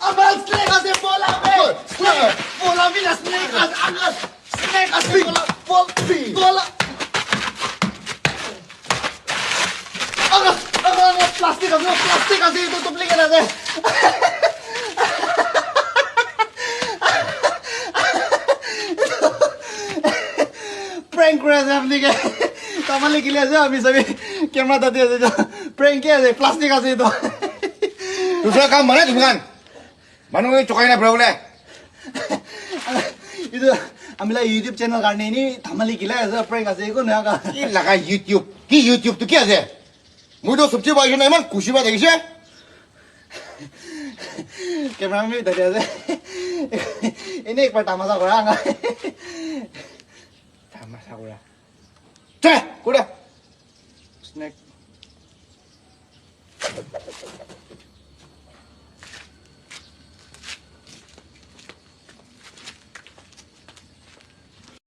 আমার স্নেক আছে বলা বে বলা বি না স্নেক আছে আমার স্নেক আছে বলা আমার প্লাস্টিক আছে তো ডুপ্লিকেট আছে প্র্যাঙ্ক করে আছে আপনি কে কামালে গিলে আছে আমি সবই ক্যামেরা দাদি আছে প্র্যাঙ্ক কে আছে প্লাস্টিক আছে তো দুসরা কাম মানে তুমি কান মানুহ চকাই না বলে itu amila YouTube channel karena ini thamali gila আছে prank আছে एको নয়া কা কি লাগা ইউটিউব তো কি আছে মই তো সবচেয়ে বাইশ না ইমান খুশি বা দেখিছে ক্যামেরা আমি ধরে আছে এনে একবার তামাশা করা আঙ্গা তামাশা করা চে করে স্নেক